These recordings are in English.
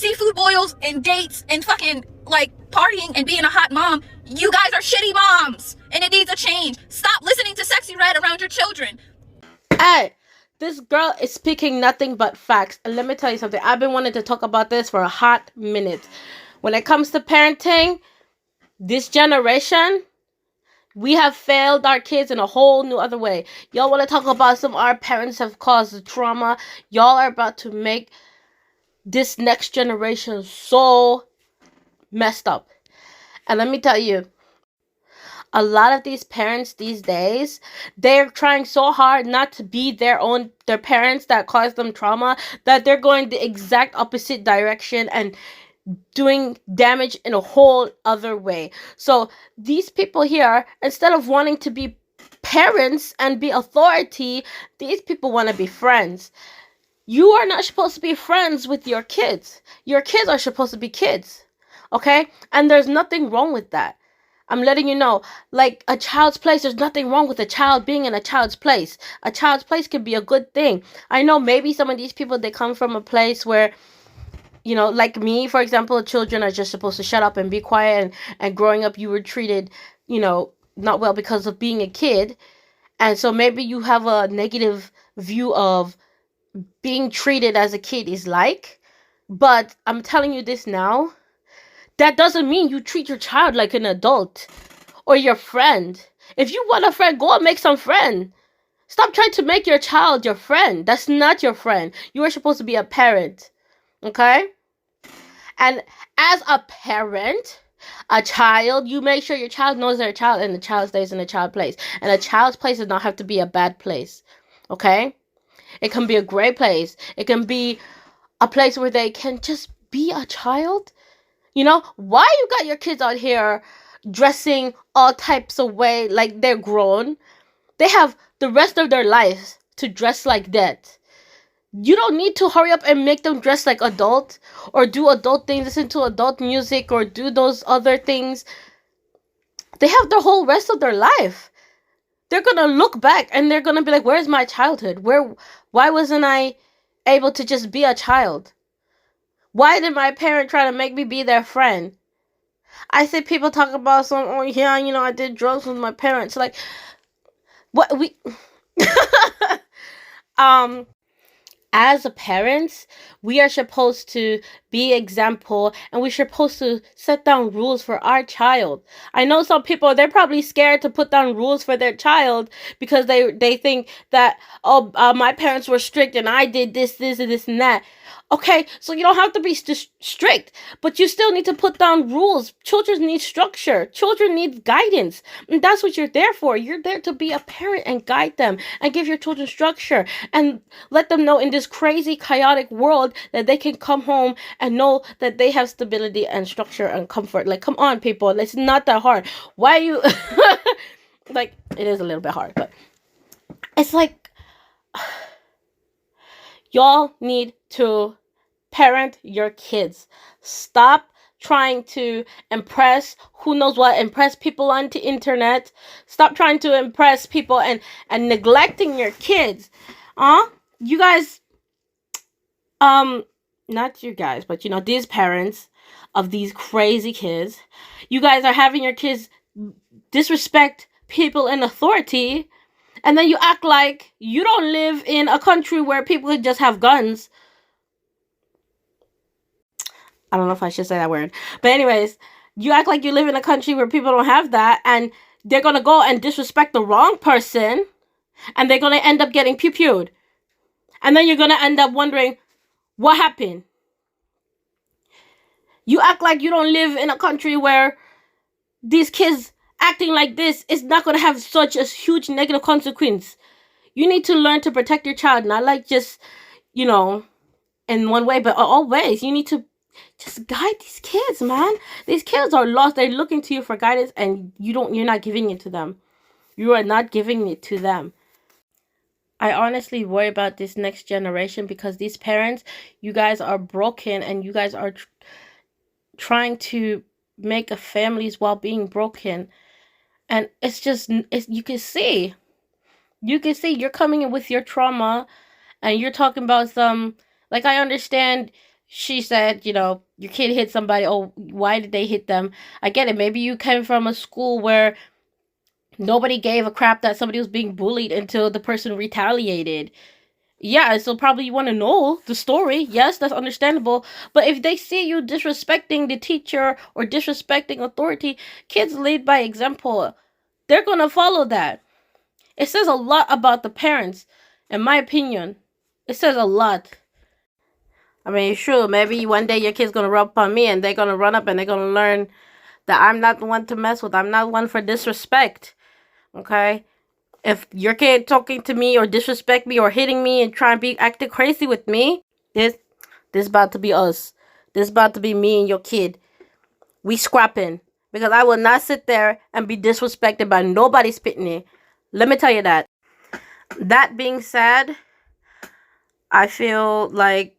seafood boils and dates and fucking like partying and being a hot mom. You guys are shitty moms and it needs a change. Stop listening to Sexy Red around your children. Hey, this girl is speaking nothing but facts. And let me tell you something. I've been wanting to talk about this for a hot minute. When it comes to parenting, this generation, we have failed our kids in a whole new other way. Y'all want to talk about some of our parents have caused trauma. Y'all are about to make this next generation so messed up. And let me tell you, a lot of these parents these days, they're trying so hard not to be their parents that caused them trauma, that they're going the exact opposite direction and doing damage in a whole other way. So these people here, instead of wanting to be parents and be authority, these people want to be friends. You are not supposed to be friends with your kids. Your kids are supposed to be kids. Okay? And there's nothing wrong with that. I'm letting you know, like a child's place, there's nothing wrong with a child being in a child's place. A child's place can be a good thing. I know maybe some of these people, they come from a place where, you know, like me, for example, children are just supposed to shut up and be quiet. And growing up, you were treated, you know, not well because of being a kid. And so maybe you have a negative view of being treated as a kid is like. But I'm telling you this now. That doesn't mean you treat your child like an adult or your friend. If you want a friend, go and make some friend. Stop trying to make your child your friend. That's not your friend. You are supposed to be a parent. Okay? And as a parent, a child, you make sure your child knows they're a child and the child stays in a child place. And a child's place does not have to be a bad place. Okay? It can be a great place. It can be a place where they can just be a child. You know, why you got your kids out here dressing all types of way like they're grown? They have the rest of their lives to dress like that. You don't need to hurry up and make them dress like adult or do adult things, listen to adult music or do those other things. They have the whole rest of their life. They're going to look back and they're going to be like, where's my childhood? Why wasn't I able to just be a child? Why did my parent try to make me be their friend? I see people talk about oh yeah, you know, I did drugs with my parents. Like, what we, as a parents, we are supposed to be example and we're supposed to set down rules for our child. I know some people, they're probably scared to put down rules for their child because they think that, my parents were strict and I did this and that. Okay, so you don't have to be strict, but you still need to put down rules. Children need structure. Children need guidance. And that's what you're there for. You're there to be a parent and guide them and give your children structure and let them know in this crazy, chaotic world that they can come home and know that they have stability and structure and comfort. Like, come on, people. It's not that hard. Why are you... like, it is a little bit hard, but it's like... y'all need to parent your kids. Stop trying to impress who knows what, impress people on the internet. Stop trying to impress people and neglecting your kids. You guys, not you guys, but you know, these parents of these crazy kids, you guys are having your kids disrespect people in authority. And then you act like you don't live in a country where people could just have guns. I don't know if I should say that word. But anyways, you act like you live in a country where people don't have that. And they're going to go and disrespect the wrong person. And they're going to end up getting pew-pewed. And then you're going to end up wondering, what happened? You act like you don't live in a country where these kids... acting like this is not going to have such a huge negative consequence. You need to learn to protect your child, not like just, you know, in one way, but all ways. You need to just guide these kids, man. These kids are lost. They're looking to you for guidance and you're not giving it to them. You are not giving it to them. I honestly worry about this next generation because these parents, you guys are broken and you guys are trying to make a families while being broken. And it's just, you can see you're coming in with your trauma and you're talking about some, like, I understand she said, your kid hit somebody. Oh, why did they hit them? I get it. Maybe you came from a school where nobody gave a crap that somebody was being bullied until the person retaliated. Yeah, so probably you want to know the story. Yes, that's understandable. But if they see you disrespecting the teacher or disrespecting authority, kids lead by example. They're going to follow that. It says a lot about the parents, in my opinion. It says a lot. I mean, sure, maybe one day your kid's going to rub up on me and they're going to run up and they're going to learn that I'm not the one to mess with. I'm not one for disrespect. Okay? If your kid talking to me or disrespect me or hitting me and trying to be acting crazy with me, this about to be us. This about to be me and your kid. We scrapping. Because I will not sit there and be disrespected by nobody spitting it. Let me tell you that. That being said, I feel like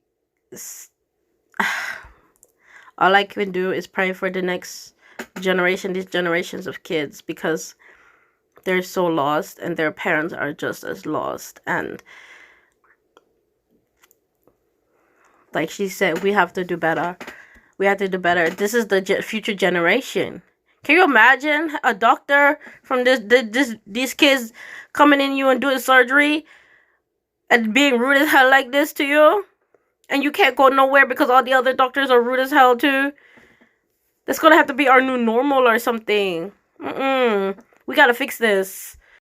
all I can do is pray for the next generation, these generations of kids, because they're so lost and their parents are just as lost. And like she said, we have to do better. We have to do better. This is the future generation. Can you imagine a doctor from these kids coming in you and doing surgery and being rude as hell like this to you? And you can't go nowhere because all the other doctors are rude as hell too? That's gonna have to be our new normal or something. We gotta fix this.